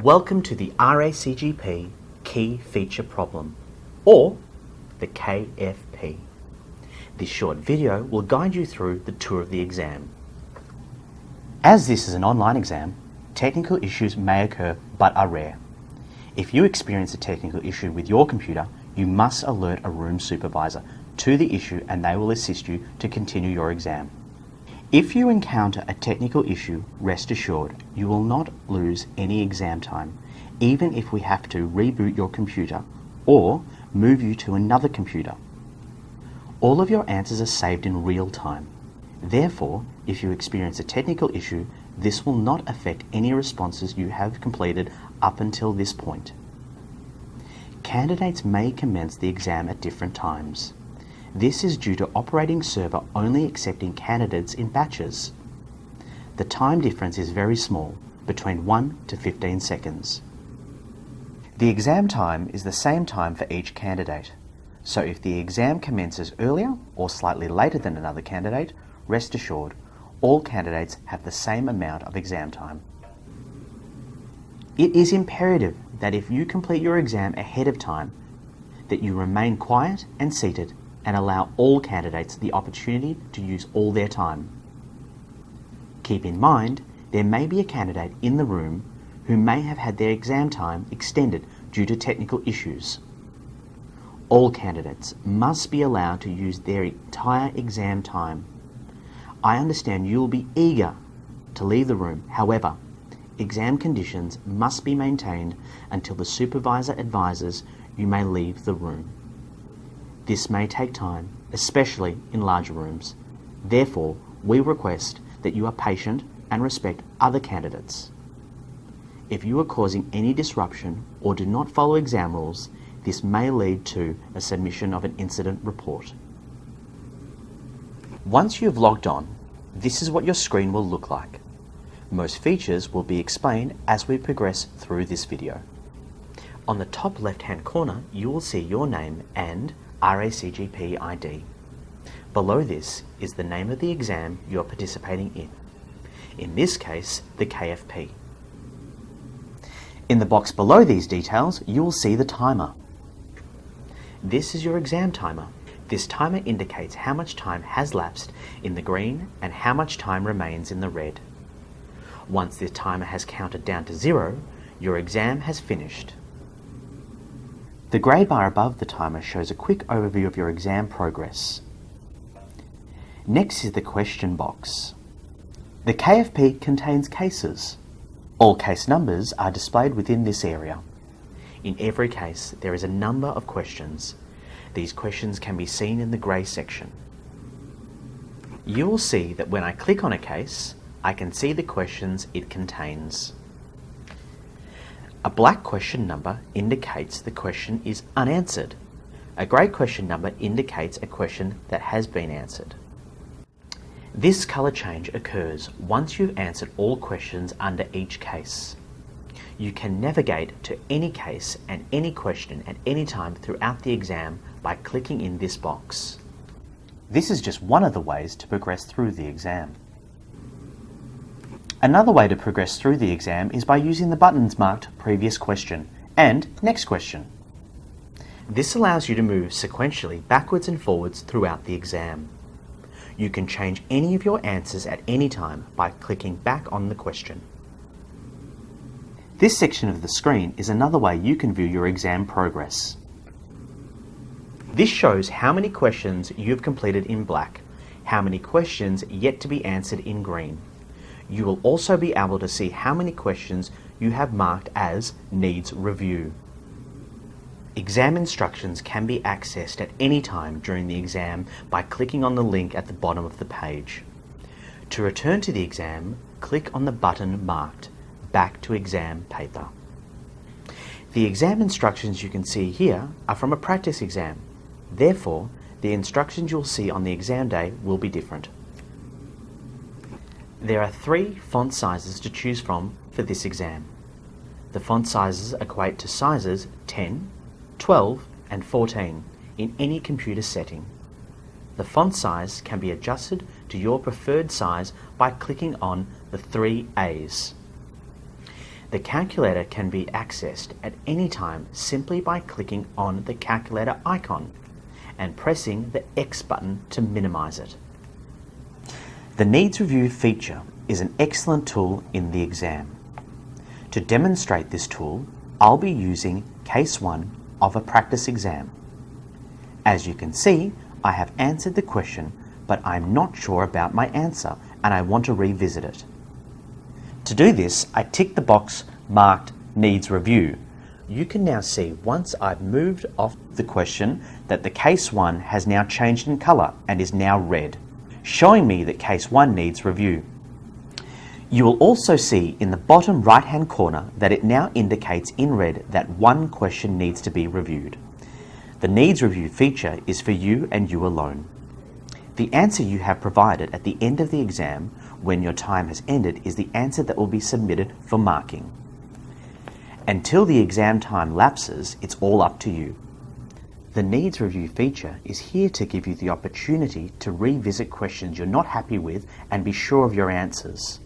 Welcome to the RACGP Key Feature Problem, or the KFP. This short video will guide you through the tour of the exam. As this is an online exam, technical issues may occur but are rare. If you experience a technical issue with your computer, you must alert a room supervisor to the issue and they will assist you to continue your exam. If you encounter a technical issue, rest assured, you will not lose any exam time, even if we have to reboot your computer or move you to another computer. All of your answers are saved in real time. Therefore, if you experience a technical issue, this will not affect any responses you have completed up until this point. Candidates may commence the exam at different times. This is due to operating server only accepting candidates in batches. The time difference is very small, between 1 to 15 seconds. The exam time is the same time for each candidate. So if the exam commences earlier or slightly later than another candidate, rest assured, all candidates have the same amount of exam time. It is imperative that if you complete your exam ahead of time, that you remain quiet and seated and allow all candidates the opportunity to use all their time. Keep in mind, there may be a candidate in the room who may have had their exam time extended due to technical issues. All candidates must be allowed to use their entire exam time. I understand you will be eager to leave the room. However, exam conditions must be maintained until the supervisor advises you may leave the room. This may take time, especially in larger rooms. Therefore, we request that you are patient and respect other candidates. If you are causing any disruption or do not follow exam rules, this may lead to a submission of an incident report. Once you have logged on, this is what your screen will look like. Most features will be explained as we progress through this video. On the top left-hand corner, you will see your name and RACGP ID. Below this is the name of the exam you are participating in. In this case, the KFP. In the box below these details, you will see the timer. This is your exam timer. This timer indicates how much time has lapsed in the green and how much time remains in the red. Once the timer has counted down to 0, your exam has finished. The grey bar above the timer shows a quick overview of your exam progress. Next is the question box. The KFP contains cases. All case numbers are displayed within this area. In every case, there is a number of questions. These questions can be seen in the grey section. You will see that when I click on a case, I can see the questions it contains. A black question number indicates the question is unanswered. A grey question number indicates a question that has been answered. This colour change occurs once you've answered all questions under each case. You can navigate to any case and any question at any time throughout the exam by clicking in this box. This is just one of the ways to progress through the exam. Another way to progress through the exam is by using the buttons marked Previous Question and Next Question. This allows you to move sequentially backwards and forwards throughout the exam. You can change any of your answers at any time by clicking back on the question. This section of the screen is another way you can view your exam progress. This shows how many questions you've completed in black, how many questions yet to be answered in green. You will also be able to see how many questions you have marked as Needs Review. Exam instructions can be accessed at any time during the exam by clicking on the link at the bottom of the page. To return to the exam, click on the button marked Back to Exam Paper. The exam instructions you can see here are from a practice exam. Therefore, the instructions you'll see on the exam day will be different. There are 3 font sizes to choose from for this exam. The font sizes equate to sizes 10, 12 and 14 in any computer setting. The font size can be adjusted to your preferred size by clicking on the 3 A's. The calculator can be accessed at any time simply by clicking on the calculator icon and pressing the X button to minimize it. The Needs Review feature is an excellent tool in the exam. To demonstrate this tool, I'll be using Case 1 of a practice exam. As you can see, I have answered the question, but I'm not sure about my answer and I want to revisit it. To do this, I tick the box marked Needs Review. You can now see once I've moved off the question that the Case 1 has now changed in colour and is now red, showing me that Case 1 needs review. You will also see in the bottom right hand corner that it now indicates in red that one question needs to be reviewed. The Needs Review feature is for you and you alone. The answer you have provided at the end of the exam when your time has ended is the answer that will be submitted for marking. Until the exam time lapses, it's all up to you. The Needs Review feature is here to give you the opportunity to revisit questions you're not happy with and be sure of your answers.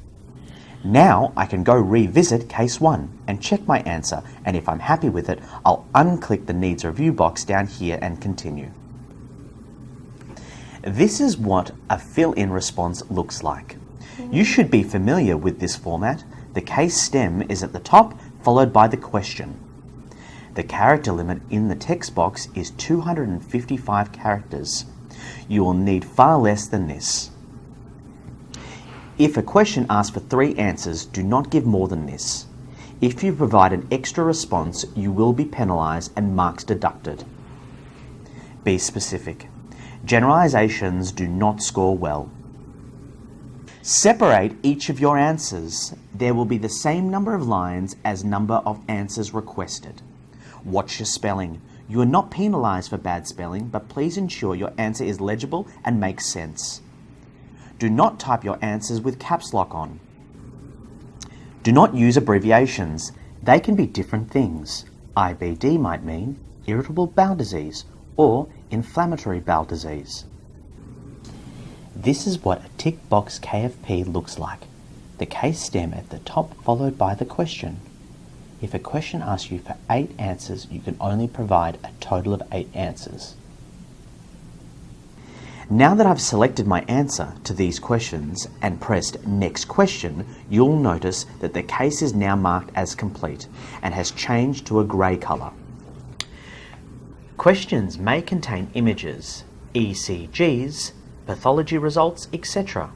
Now I can go revisit Case 1 and check my answer, and if I'm happy with it, I'll unclick the Needs Review box down here and continue. This is what a fill-in response looks like. You should be familiar with this format. The case stem is at the top, followed by the question. The character limit in the text box is 255 characters. You will need far less than this. If a question asks for 3 answers, do not give more than this. If you provide an extra response, you will be penalised and marks deducted. Be specific. Generalizations do not score well. Separate each of your answers. There will be the same number of lines as number of answers requested. Watch your spelling. You are not penalised for bad spelling, but please ensure your answer is legible and makes sense. Do not type your answers with caps lock on. Do not use abbreviations. They can be different things. IBD might mean irritable bowel disease or inflammatory bowel disease. This is what a tick box KFP looks like. The case stem at the top followed by the question. If a question asks you for 8 answers, you can only provide a total of 8 answers. Now that I've selected my answer to these questions and pressed Next Question, you'll notice that the case is now marked as complete and has changed to a grey colour. Questions may contain images, ECGs, pathology results, etc.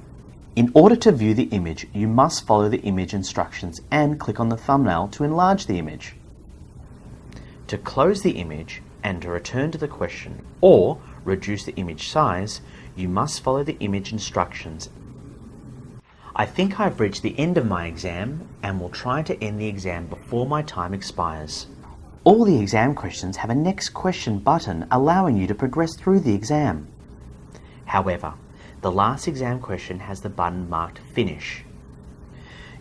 In order to view the image, you must follow the image instructions and click on the thumbnail to enlarge the image. To close the image and to return to the question or reduce the image size, you must follow the image instructions. I think I've reached the end of my exam and will try to end the exam before my time expires. All the exam questions have a Next Question button allowing you to progress through the exam. However, the last exam question has the button marked Finish.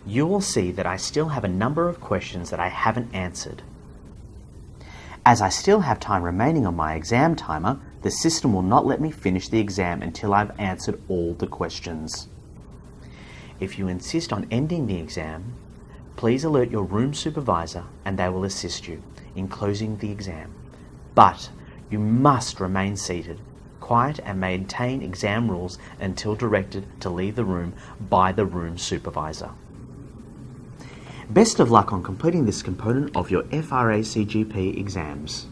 You will see that I still have a number of questions that I haven't answered. As I still have time remaining on my exam timer, the system will not let me finish the exam until I've answered all the questions. If you insist on ending the exam, please alert your room supervisor and they will assist you in closing the exam. But you must remain seated, quiet and maintain exam rules until directed to leave the room by the room supervisor. Best of luck on completing this component of your FRA CGP exams.